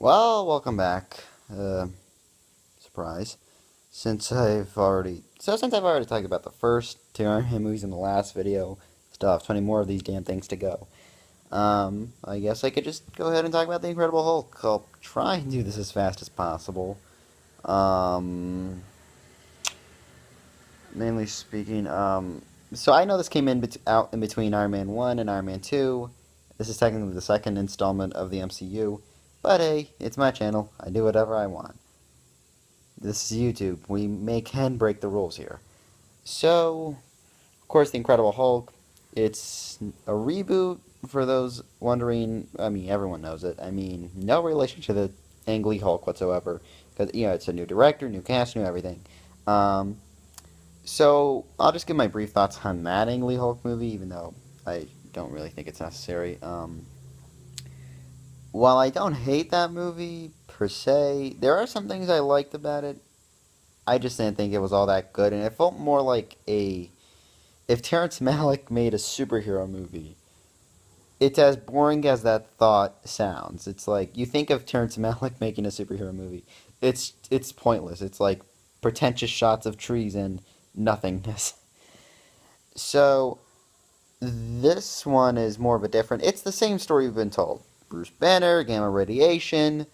Well, welcome back. Surprise. Since I've already talked about the first two Iron Man movies in the last video, still have 20 more of these damn things to go. I guess I could just go ahead and talk about the Incredible Hulk. I'll try and do this as fast as possible. Um, Mainly speaking, so I know this came out in between Iron Man 1 and Iron Man 2. This is technically the second installment of the MCU, but hey, it's my channel. I do whatever I want. This is YouTube. We can break the rules here. So, of course, The Incredible Hulk. It's a reboot for those wondering. I mean, everyone knows it. I mean, no relation to the Ang Lee Hulk whatsoever. Because, it's a new director, new cast, new everything. Um, so, I'll just give my brief thoughts on that Ang Lee Hulk movie, even though I don't really think it's necessary. While I don't hate that movie, per se, there are some things I liked about it. I just didn't think it was all that good, and it felt more like a if Terrence Malick made a superhero movie. It's as boring as that thought sounds. It's like you think of Terrence Malick making a superhero movie. It's pointless. It's like pretentious shots of trees and nothingness. So this one is more of a different. It's the same story we've been told. Bruce Banner, gamma radiation,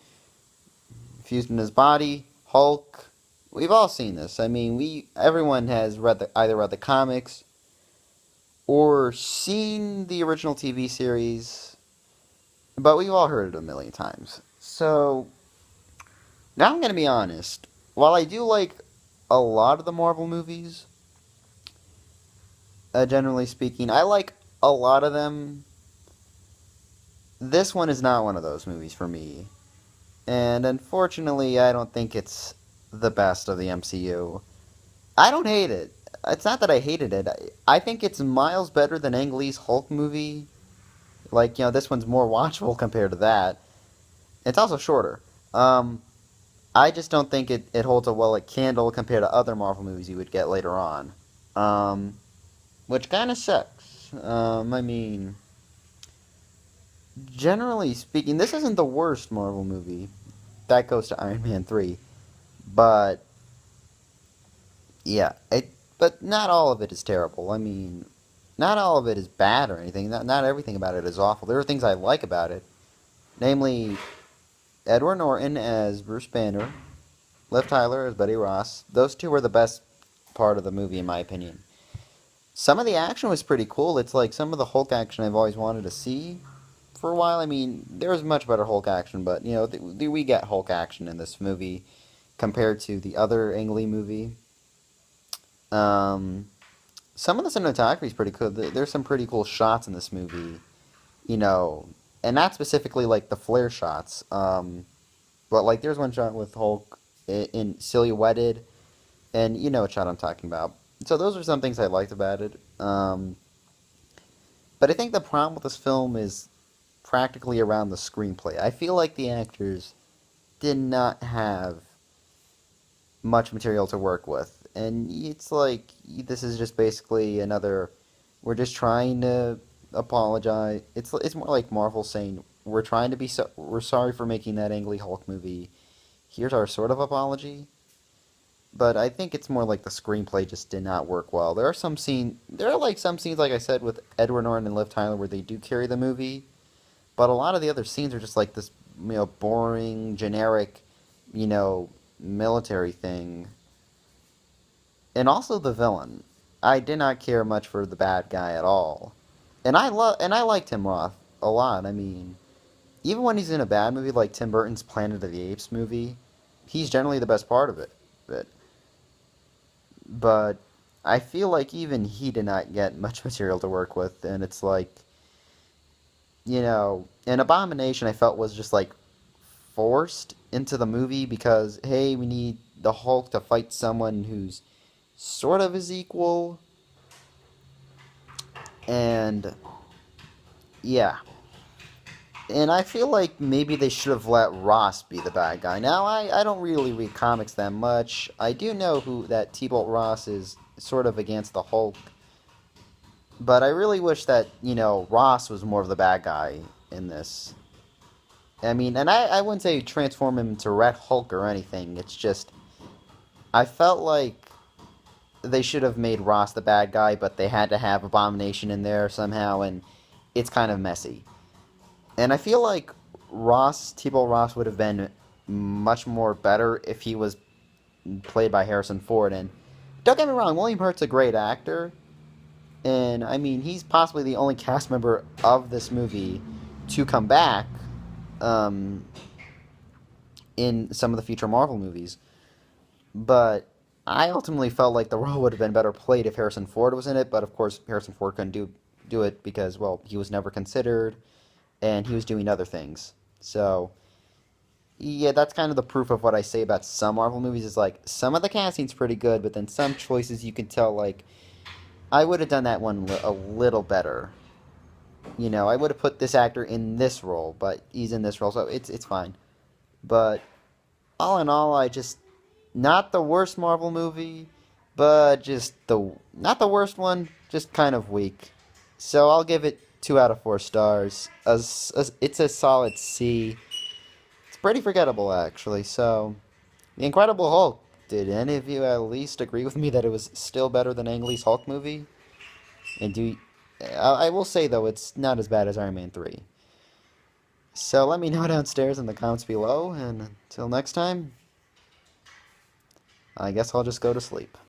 fused in his body, Hulk. We've all seen this. I mean, everyone has either read the comics or seen the original TV series, but we've all heard it a million times. So now I'm gonna be honest. While I do like a lot of the Marvel movies, generally speaking, I like a lot of them. This one is not one of those movies for me, and unfortunately, I don't think it's the best of the MCU. I don't hate it. It's not that I hated it. I think it's miles better than Ang Lee's Hulk movie. Like, this one's more watchable compared to that. It's also shorter. Um, I just don't think it holds a well a candle compared to other Marvel movies you would get later on. Um, which kind of sucks. I mean, generally speaking, this isn't the worst Marvel movie. That goes to Iron Man 3. But, yeah, but not all of it is terrible. I mean, not all of it is bad or anything. Not everything about it is awful. There are things I like about it. Namely, Edward Norton as Bruce Banner, Liv Tyler as Betty Ross. Those two were the best part of the movie, in my opinion. Some of the action was pretty cool. It's like some of the Hulk action I've always wanted to see for a while. I mean, there was much better Hulk action, but we get Hulk action in this movie compared to the other Ang Lee movie. Um, some of the cinematography is pretty cool. There's some pretty cool shots in this movie, you know, and not specifically like the flare shots. But like, there's one shot with Hulk in silhouetted, and you know what shot I'm talking about. So those are some things I liked about it. But I think the problem with this film is practically around the screenplay. I feel like the actors did not have much material to work with, and it's like this is just basically another. We're just trying to apologize. It's more like Marvel saying we're trying to we're sorry for making that Ang Lee Hulk movie. Here's our sort of apology. But I think it's more like the screenplay just did not work well. There are like some scenes, like I said, with Edward Norton and Liv Tyler where they do carry the movie, but a lot of the other scenes are just like this, boring, generic, military thing. And also the villain. I did not care much for the bad guy at all. And I liked Tim Roth a lot. I mean, even when he's in a bad movie like Tim Burton's Planet of the Apes movie, he's generally the best part of it. But I feel like even he did not get much material to work with, and it's like, an Abomination I felt was just like forced into the movie because, hey, we need the Hulk to fight someone who's sort of his equal, and yeah. And I feel like maybe they should have let Ross be the bad guy. Now, I don't really read comics that much. I do know that T-Bolt Ross is sort of against the Hulk. But I really wish that, Ross was more of the bad guy in this. I mean, and I wouldn't say transform him into Red Hulk or anything. It's just I felt like they should have made Ross the bad guy, but they had to have Abomination in there somehow, and it's kind of messy. And I feel like Tebow Ross would have been much more better if he was played by Harrison Ford. And don't get me wrong, William Hurt's a great actor, and I mean he's possibly the only cast member of this movie to come back um, in some of the future Marvel movies. But I ultimately felt like the role would have been better played if Harrison Ford was in it. But of course, Harrison Ford couldn't do it because well, he was never considered, and he was doing other things. So yeah, that's kind of the proof of what I say about some Marvel movies is like some of the casting's pretty good, but then some choices you can tell like I would have done that one a little better. You know, I would have put this actor in this role, but he's in this role, so it's fine. But all in all, I just not the worst Marvel movie, but just the not the worst one, just kind of weak. So I'll give it 2 out of 4 stars. It's a solid C. It's pretty forgettable actually. So The Incredible Hulk. Did any of you at least agree with me that it was still better than Ang Lee's Hulk movie? And I will say though, it's not as bad as Iron Man 3. So let me know downstairs in the comments below, and until next time, I guess I'll just go to sleep.